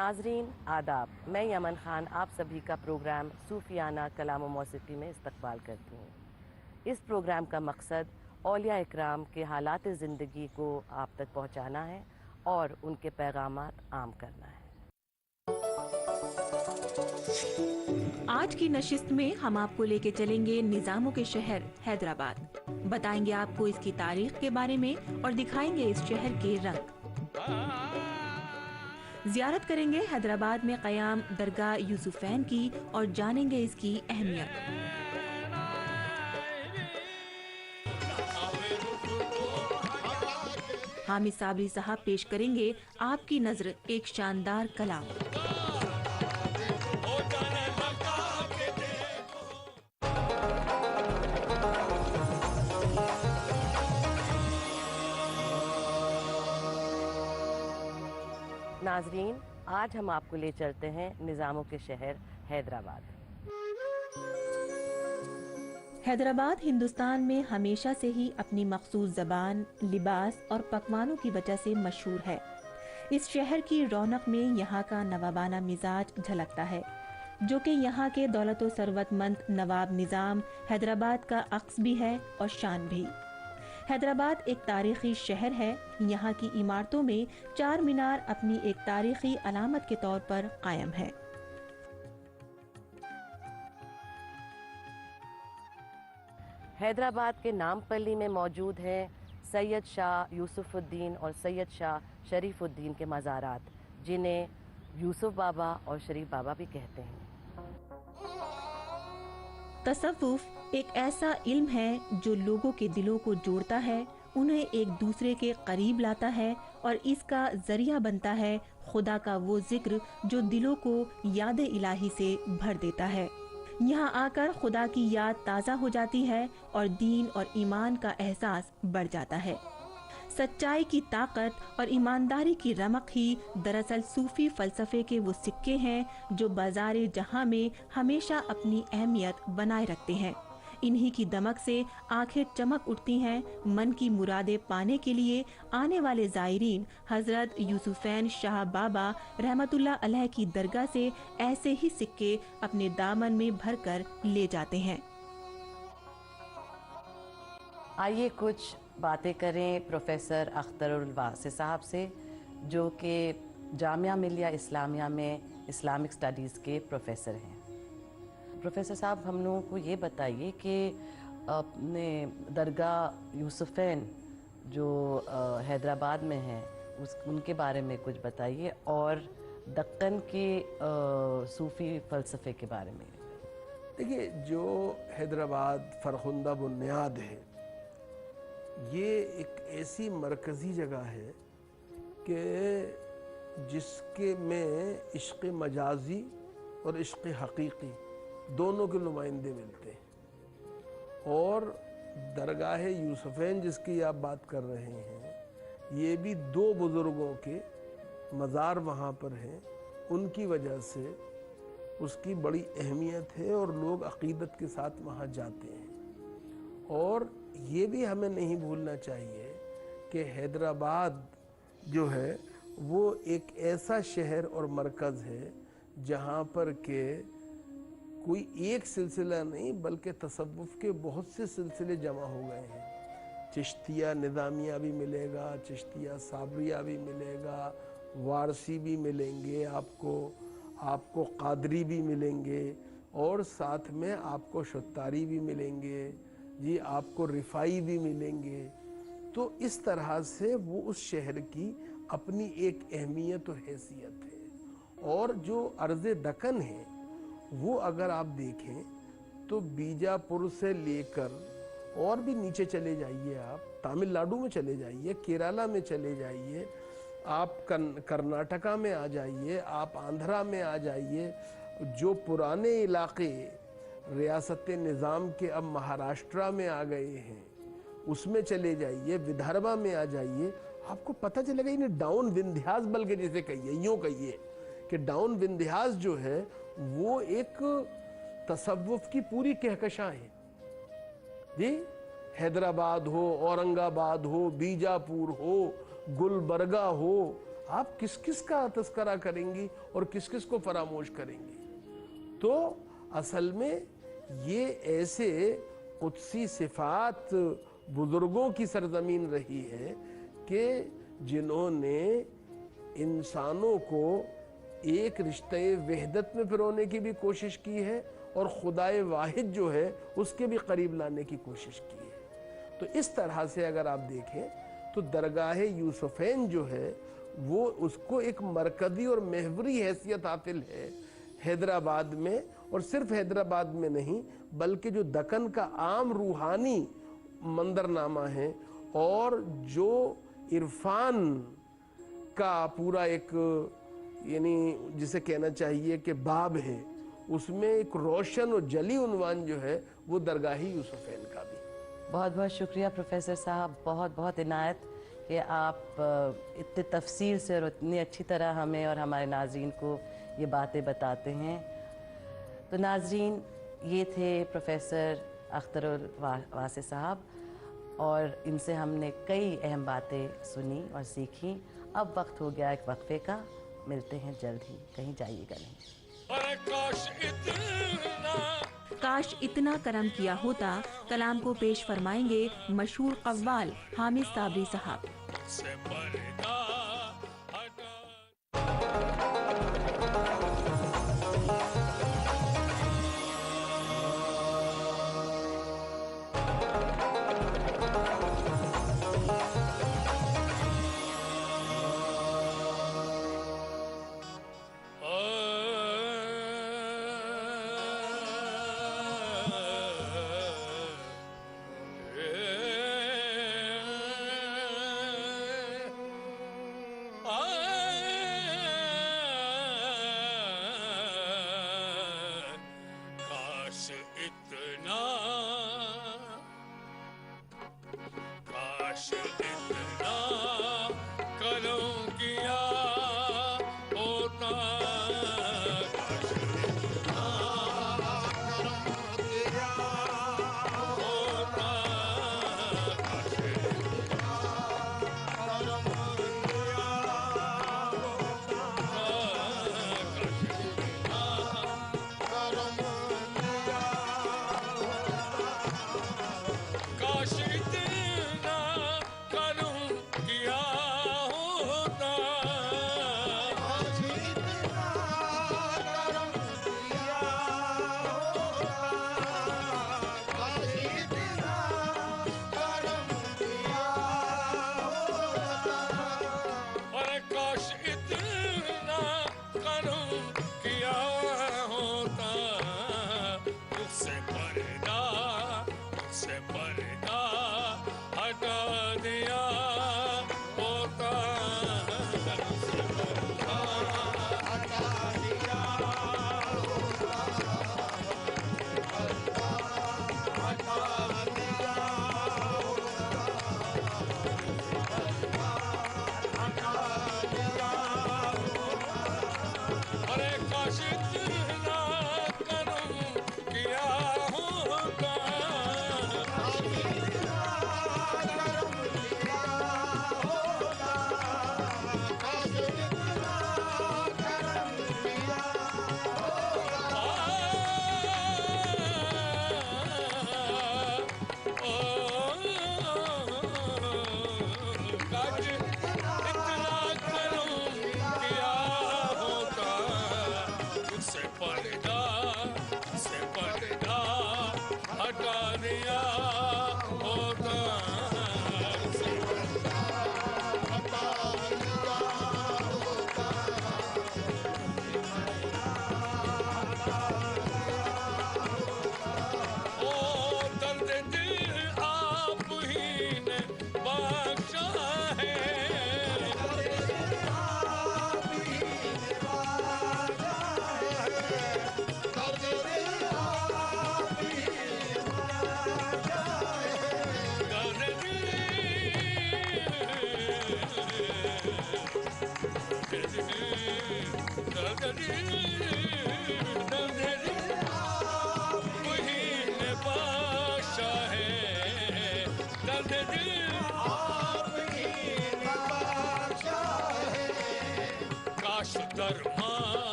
नाजरीन आदाब, मैं यमन खान आप सभी का प्रोग्राम सूफियाना कलाम व मौसीकी में इस्तकबाल करती हूँ। इस प्रोग्राम का मकसद औलिया इकराम के हालात ज़िंदगी को आप तक पहुँचाना है और उनके पैगामात आम करना है। आज की नशिस्त में हम आपको लेके चलेंगे निज़ामों के शहर हैदराबाद। बताएंगे आपको इसकी तारीख के बारे में और दिखाएंगे इस शहर के रंग। जियारत करेंगे हैदराबाद में क़याम दरगाह यूसुफैन की और जानेंगे इसकी अहमियत। हामिद साबरी साहब पेश करेंगे आपकी नजर एक शानदार कलाम। नाजरीन, आज हम आपको ले चलते हैं निज़ामों के शहर हैदराबाद। हैदराबाद हिंदुस्तान में हमेशा से ही अपनी मखसूस ज़बान, लिबास और पकवानों की वजह से मशहूर है। इस शहर की रौनक में यहाँ का नवाबाना मिजाज झलकता है, जो कि यहाँ के दौलतो सरवतमंद नवाब निज़ाम हैदराबाद का अक्स भी है और शान भी। हैदराबाद एक तारीखी शहर है। यहाँ की इमारतों में चार मीनार अपनी एक तारीखी अलामत के तौर पर कायम है। हैदराबाद के नामपल्ली में मौजूद हैं सैयद शाह यूसुफुद्दीन और सैयद शाह शरीफुद्दीन के मज़ारात, जिन्हें यूसुफ बाबा और शरीफ बाबा भी कहते हैं। तसव्वुफ एक ऐसा इल्म है जो लोगों के दिलों को जोड़ता है, उन्हें एक दूसरे के करीब लाता है और इसका जरिया बनता है खुदा का वो जिक्र जो दिलों को याद इलाही से भर देता है। यहाँ आकर खुदा की याद ताज़ा हो जाती है और दीन और ईमान का एहसास बढ़ जाता है। सच्चाई की ताकत और ईमानदारी की रमक ही दरअसल सूफी फलसफे के वो सिक्के हैं जो बाज़ारे जहां में हमेशा अपनी अहमियत बनाए रखते हैं। इन्हीं की दमक से आंखें चमक उठती हैं। मन की मुरादें पाने के लिए आने वाले ज़ायरीन हजरत यूसुफैन शाह बाबा रहमतुल्लाह अलैह की दरगाह से ऐसे ही सिक्के अपने दामन में भरकर ले जाते हैं। आइए कुछ बातें करें प्रोफेसर अख्तरुल वासी साहब से, जो कि जामिया मिलिया इस्लामिया में इस्लामिक स्टडीज़ के प्रोफेसर हैं। प्रोफेसर साहब, हम लोगों को ये बताइए कि अपने दरगाह यूसुफैन जो हैदराबाद में है उनके बारे में कुछ बताइए और दक्कन के सूफ़ी फ़लसफ़े के बारे में। देखिए, जो हैदराबाद फरखुंदा बुनियाद है, ये एक ऐसी मरकज़ी जगह है कि जिसके में इश्क़ मजाजी और इश्क़ हकीकी दोनों के नुमाइंदे मिलते हैं। और दरगाह यूसुफैन जिसकी आप बात कर रहे हैं, ये भी दो बुज़ुर्गों के मज़ार वहाँ पर हैं। उनकी वजह से उसकी बड़ी अहमियत है और लोग अक़ीदत के साथ वहाँ जाते हैं। और ये भी हमें नहीं भूलना चाहिए कि हैदराबाद जो है वो एक ऐसा शहर और मरकज़ है जहाँ पर के कोई एक सिलसिला नहीं बल्कि तसव्वुफ़ के बहुत से सिलसिले जमा हो गए हैं। चिश्तिया निज़ामिया भी मिलेगा, चिश्तिया साबरिया भी मिलेगा, वारसी भी मिलेंगे आपको कादरी भी मिलेंगे और साथ में आपको शुत्तारी भी मिलेंगे जी, आपको रिफ़ाई भी मिलेंगे। तो इस तरह से वो उस शहर की अपनी एक अहमियत और हैसियत है। और जो अर्ज़ दक्कन है वो अगर आप देखें तो बीजापुर से लेकर और भी नीचे चले जाइए, आप तमिलनाडु में चले जाइए, केरला में चले जाइए, आप कर्नाटका में आ जाइए, आप आंध्रा में आ जाइए, जो पुराने इलाके रियासत निज़ाम के अब महाराष्ट्र में आ गए हैं उसमें चले जाइए, विदर्भा में आ जाइए, आपको पता चलेगा। इन्हें डाउन विंध्यास बल्कि जैसे कहिए, यूँ कहिए कि डाउन विंध्यास जो है वो एक तसव्वुफ़ की पूरी कहकशां है जी। हैदराबाद हो, औरंगाबाद हो, बीजापुर हो, गुलबर्गा हो, आप किस किस का तस्करा करेंगी और किस किस को फरामोश करेंगी। तो असल में ये ऐसे कुदसी सिफात बुजुर्गों की सरजमीन रही है कि जिन्होंने इंसानों को एक रिश्ते वहदत में पिरोने की भी कोशिश की है और खुदाए वाहिद जो है उसके भी करीब लाने की कोशिश की है। तो इस तरह से अगर आप देखें तो दरगाह यूसुफैन जो है वो उसको एक मरकजी और महवरी हैसियत हासिल है हैदराबाद में, और सिर्फ हैदराबाद में नहीं बल्कि जो दक्कन का आम रूहानी मंजरनामा है और जो इरफान का पूरा एक यानी जिसे कहना चाहिए कि बाब है, उसमें एक रोशन और जली उन्वान जो है वो दरगाही यूसुफैन का भी। बहुत बहुत शुक्रिया प्रोफेसर साहब, बहुत बहुत इनायत कि आप इतने तफसील से और इतनी अच्छी तरह हमें और हमारे नाज़रीन को ये बातें बताते हैं। तो नाज़रीन, ये थे प्रोफेसर अख्तरुल वासी साहब और इनसे हमने कई अहम बातें सुनी और सीखी। अब वक्त हो गया एक वक्फे का, मिलते हैं जल्द ही, कहीं जाइएगा नहीं। काश इतना करम किया होता कलाम को पेश फरमाएंगे मशहूर कव्वाल हामिद साबरी साहब।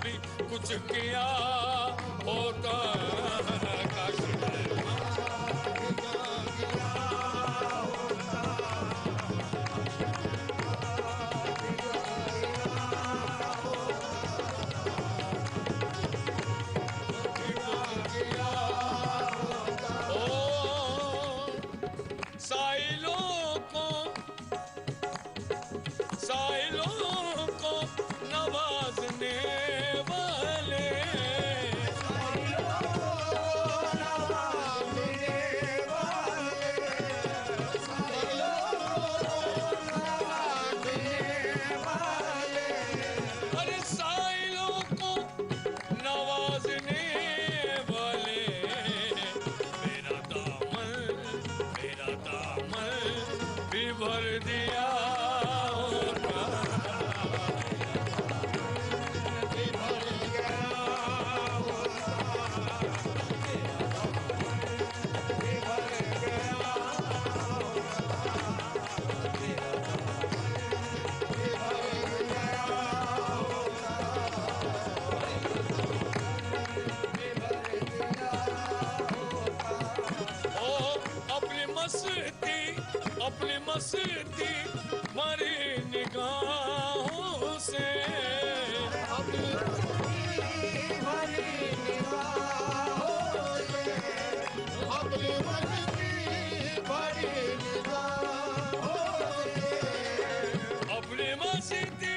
भी कुछ किया होता काश साइलों को नवाजने वाले अरे साइलों को नवाजने वाले मेरा दामन भी भर दिया अपनी मस्ती मरी निगाहों से अपनी मस्ती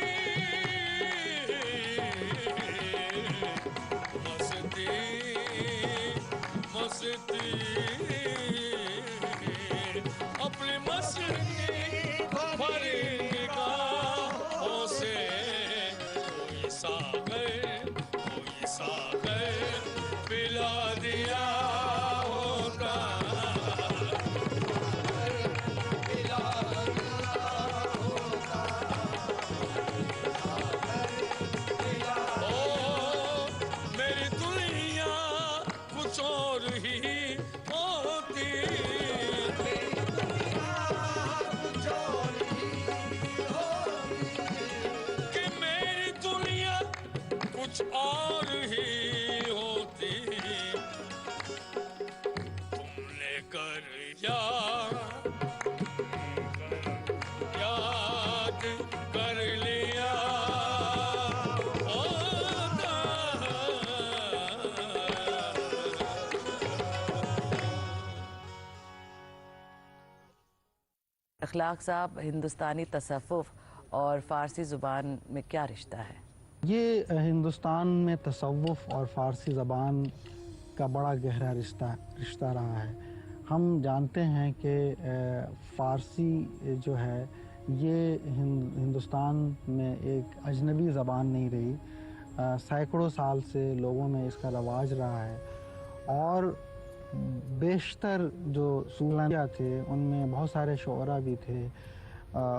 अपनी मस्ती भरी निगाहों से कोई सागर पिला दिया होगा ओ मेरी दुनिया कुछ और ही होती कुछ और ही होती तुमने कर याद कर लिया होता अखलाक साहब, हिंदुस्तानी तसव्वुफ और फ़ारसी ज़ुबान में क्या रिश्ता है? ये हिंदुस्तान में तसव्वुफ़ और फ़ारसी ज़बान का बड़ा गहरा रिश्ता रहा है। हम जानते हैं कि फ़ारसी जो है ये हिंदुस्तान में एक अजनबी ज़बान नहीं रही। सैकड़ों साल से लोगों में इसका रवाज रहा है और बेशतर जो सूफिया थे उनमें बहुत सारे शोरा भी थे,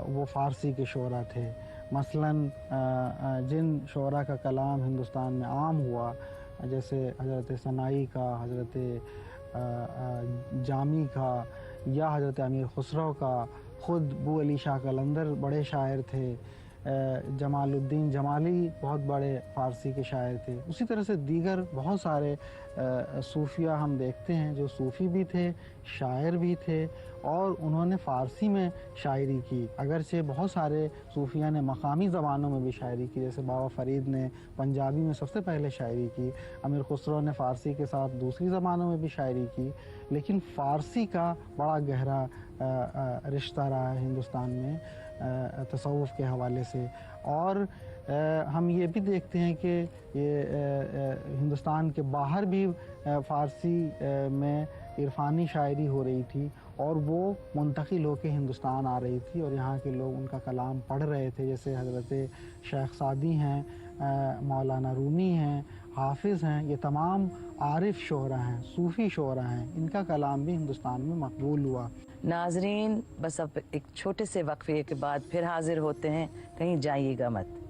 वो फ़ारसी के शोरा थे। मसलन जिन शोरा का कलाम हिंदुस्तान में आम हुआ, जैसे हज़रत सनाई का, हज़रत जामी का या हज़रत अमीर खुसरो का, ख़ुद बू अली शाह कलंदर बड़े शायर थे, जमालुद्दीन जमाली बहुत बड़े फ़ारसी के शायर थे। उसी तरह से दीगर बहुत सारे सूफिया हम देखते हैं जो सूफ़ी भी थे, शायर भी थे और उन्होंने फ़ारसी में शायरी की। अगरचे बहुत सारे सूफिया ने मकामी ज़बानों में भी शायरी की, जैसे बाबा फ़रीद ने पंजाबी में सबसे पहले शायरी की, अमीर खुसरो ने फ़ारसी के साथ दूसरी ज़बानों में भी शायरी की। लेकिन फ़ारसी का बड़ा गहरा रिश्ता रहा है हिंदुस्तान में तसव्वुफ़ के हवाले से। और हम ये भी देखते हैं कि ये हिंदुस्तान के बाहर भी फ़ारसी में इरफ़ानी शायरी हो रही थी और वो मुंतकिल होकर हिंदुस्तान आ रही थी और यहाँ के लोग उनका कलाम पढ़ रहे थे। जैसे हज़रत शेख सादी हैं, मौलाना रूमी हैं, हाफिज़ हैं, ये तमाम आरिफ शोरा हैं, सूफ़ी शोरा हैं, इनका कलाम भी हिंदुस्तान में मकबूल हुआ। नाजरीन, बस अब एक छोटे से वक्फे के बाद फिर हाजिर होते हैं, कहीं जाइएगा मत।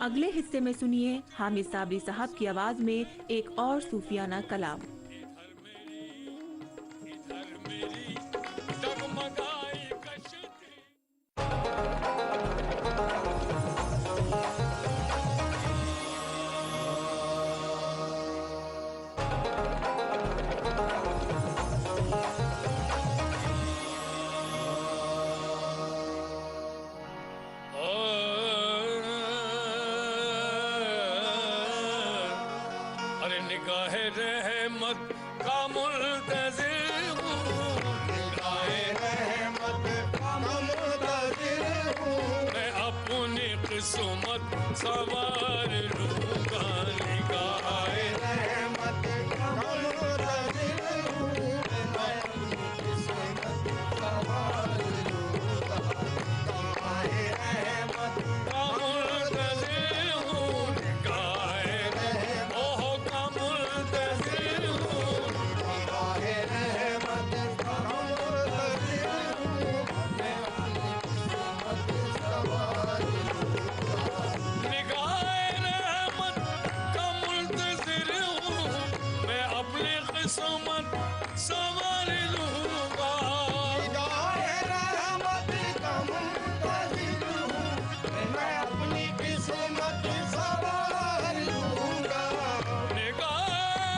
अगले हिस्से में सुनिए हामिद साबरी साहब की आवाज में एक और सूफियाना कलाम। निगाह रहमत का मुल्तज़िर हूँ, निगाह रहमत का मुल्तज़िर हूँ, मैं अपनी किस्मत सवार लूँगा, निगाह रहमत का मुल्तज़िर हूँ, मैं अपनी किस्मत सवार लूँगा, निगाह रहमत का मुल्तज़िर हूँ, निगाह रहमत का मुल्तज़िर हूँ, निगाह रहमत का मुल्तज़िर हूँ, मैं अपनी किस्मत सवार लूँगा, निगाह रहमत का मुल्तज़िर हूँ, मैं अपनी किस्मत सवार लूँगा, निगाह रहमत का मुल्तज़िर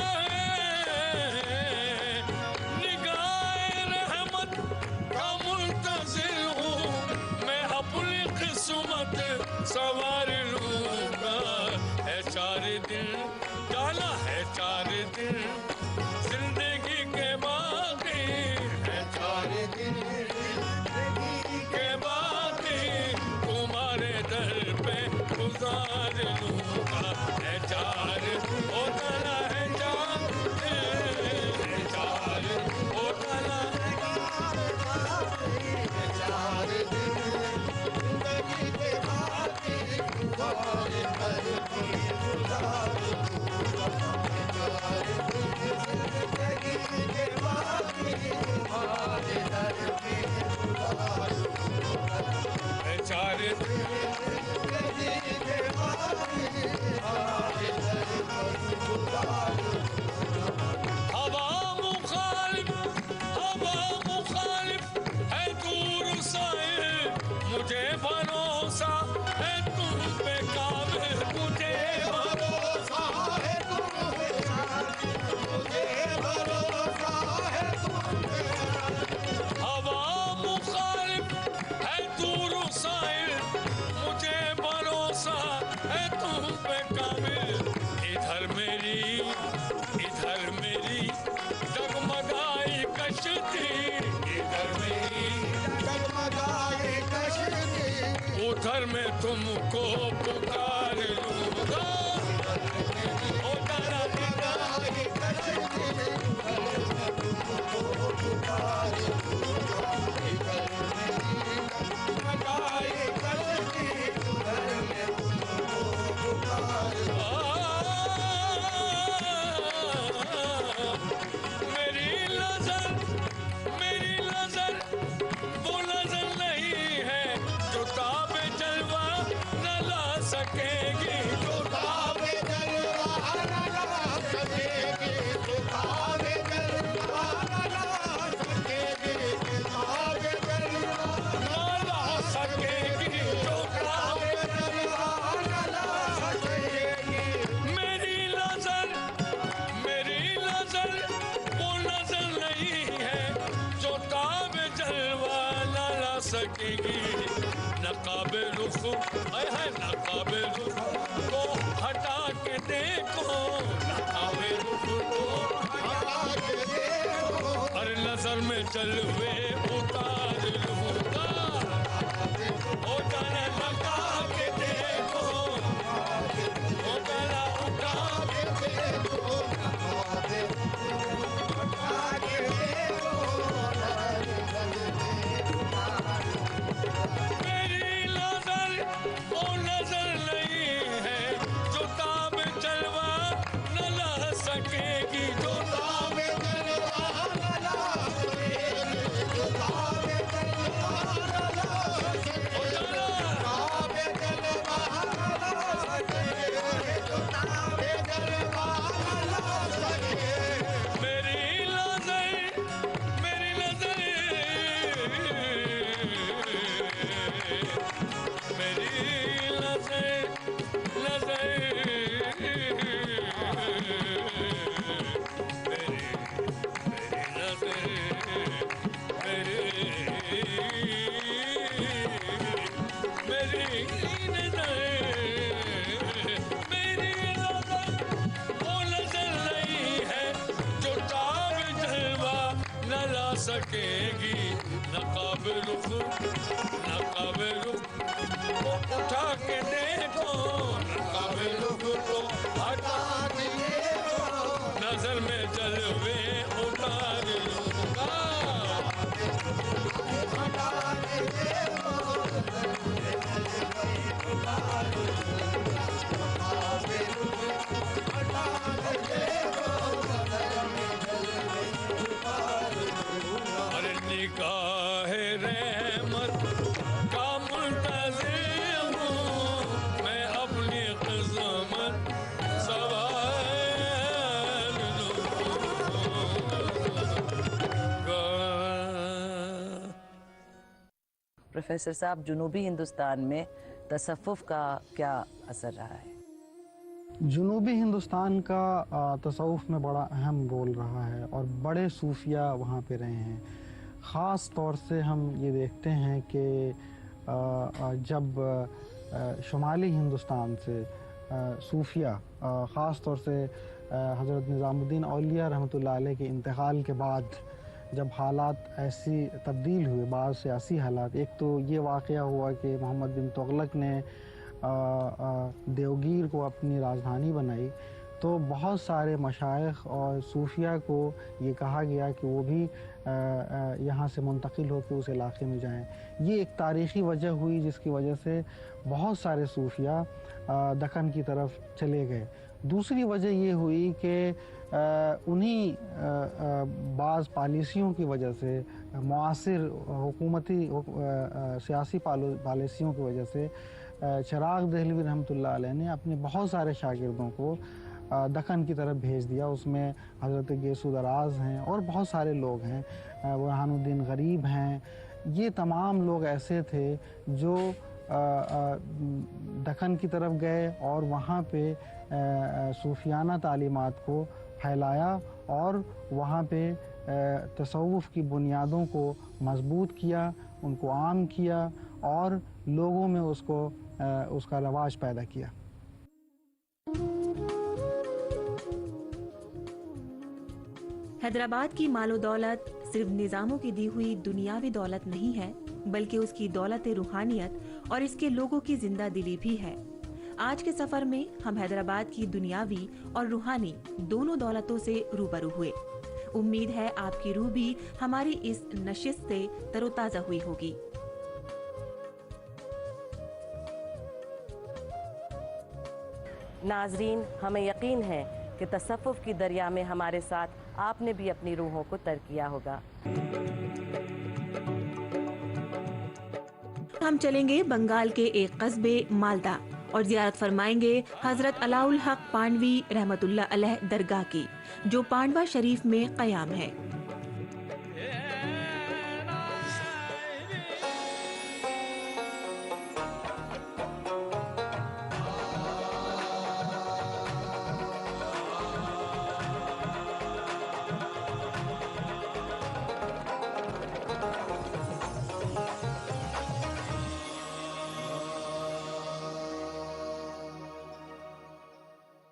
हूँ, मैं अपनी किस्मत सवार लूँगा, निगाह रहमत का मुल्तज़िर हूँ, मैं अपनी किस्मत सवार लूँगा, है 4 दिन डाला है 4 दिन जिंदगी के बाकी, है 4 दिन जिंदगी के बाकी, तुम्हारे दर पे गुजार लूँगा, है 4 ओ डाला है 4 ओ डाला है 4 दिन जिंदगी के बाकी, तुम्हारे दर पे गुजार लूँगा, जिंदगी के बाकी, तुम्हारे दर पे गुजार लूँगा, है 4 दिन जिंदगी के बाकी, तुम्हारे दर पे गुजार लूँगा, हवा मुखालिफ है दूर साए, मुझे भरोसा है तुम पे काबिल, मुझे भरोसा है तुम पे काबिल, मुझे भरोसा है तुम पे काबिल, हवा मुखालिफ है दूर साए, मुझे भरोसा है तुम पे काबिल, इधर मेरी डगमगाई कश्ती, इधर मेरी डगमगाई कश्ती, उधर मैं तुमको पुकार लूँगा, उधर डगमगाई कश्ती, उधर मैं तुमको पुकार लूँगा, इधर मेरी डगमगाई कश्ती, उधर मैं तुमको पुकार लूँगा, मेरी नजर वो नजर नहीं है जो ताबे जलवा न ला सकेगी, जो ताबे जलवा न ला सकेगी, जो ताबे जलवा न ला सकेगी, जो ताबे जलवा न ला सकेगी, जो ताबे जलवा न ला सकेगी, मेरी नजर वो नजर नहीं है जो ताबे जलवा न ला सकेगी, नकाबे रुख है नकाबे रुख को हटा के देखो, नकाबे रुख को हटा के देखो, हर नजर में जलवे उतार लूँगा, ओ जाने लगा के देखो, ओ गला उठा के देखो, मेरी नजर वो नजर नहीं है जो ताबे जलवा न ला सकेगी, जो ताबे जलवा न ला सकेगी, जो नकाबे रुख वो उठा के देखो, नकाबे रुख को हटा के देखो, नजर में जलवे उतार लूंगा। अरे निगाह रहमत का मुंतज़िर हूँ मैं, अपनी क़िस्मत सवार दूँगा। प्रोफेसर साहब, जुनूबी हिंदुस्तान में तसव्वुफ़ का क्या असर रहा है? जुनूबी हिंदुस्तान का तसव्वुफ़ में बड़ा अहम रोल रहा है और बड़े सूफिया वहाँ पे रहे हैं। ख़ास तौर से हम ये देखते हैं कि जब शुमाली हिंदुस्तान से सूफिया, ख़ास तौर से हज़रत निज़ामुद्दीन औलिया रहमतुल्लाह अलैह के इंतकाल के बाद जब हालात ऐसी तब्दील हुए, बाद सियासी हालात, एक तो ये वाक़या हुआ कि मोहम्मद बिन तुग़लक ने देवगीर को अपनी राजधानी बनाई, तो बहुत सारे मशाइख और सूफिया को ये कहा गया कि वो भी यहाँ से मुंतकिल होकर उस इलाके में जाएं। ये एक तारीख़ी वजह हुई जिसकी वजह से बहुत सारे सूफिया दक्कन की तरफ चले गए। दूसरी वजह ये हुई कि उन्हीं बाज़ पॉलिसियों की वजह से, मुआसिर हुकूमती सियासी पॉलिसियों की वजह से चिराग दहलवी रहमतुल्लाह अलैह ने अपने बहुत सारे शागिर्दों को दक्कन की तरफ भेज दिया। उसमें हज़रत गेसू दराज हैं और बहुत सारे लोग हैं, बुरहानुद्दीन गरीब हैं। ये तमाम लोग ऐसे थे जो दक्कन की तरफ गए और वहाँ पे सूफियाना तालीमात को फैलाया और वहाँ पे तसव्वुफ़ की बुनियादों को मज़बूत किया, उनको आम किया और लोगों में उसका रवाज पैदा किया। हैदराबाद की मालो दौलत सिर्फ निज़ामों की दी हुई दुनियावी दौलत नहीं है, बल्कि उसकी दौलत रूहानियत और इसके लोगों की जिंदा दिली भी है। आज के सफर में हम हैदराबाद की दुनियावी और रूहानी दोनों दौलतों से रूबरू हुए। उम्मीद है आपकी रूह भी हमारी इस नशिस्त से तरोताजा हुई होगी। नाजरीन, हमें यकीन है कि तसव्वुफ़ की दरिया में हमारे साथ आपने भी अपनी रूहों को तर किया होगा। हम चलेंगे बंगाल के एक कस्बे मालदा और जियारत फरमाएंगे हजरत अलाउल हक पांडवी रहमतुल्लाह अलैह दरगाह की, जो पांडवा शरीफ में क़याम है।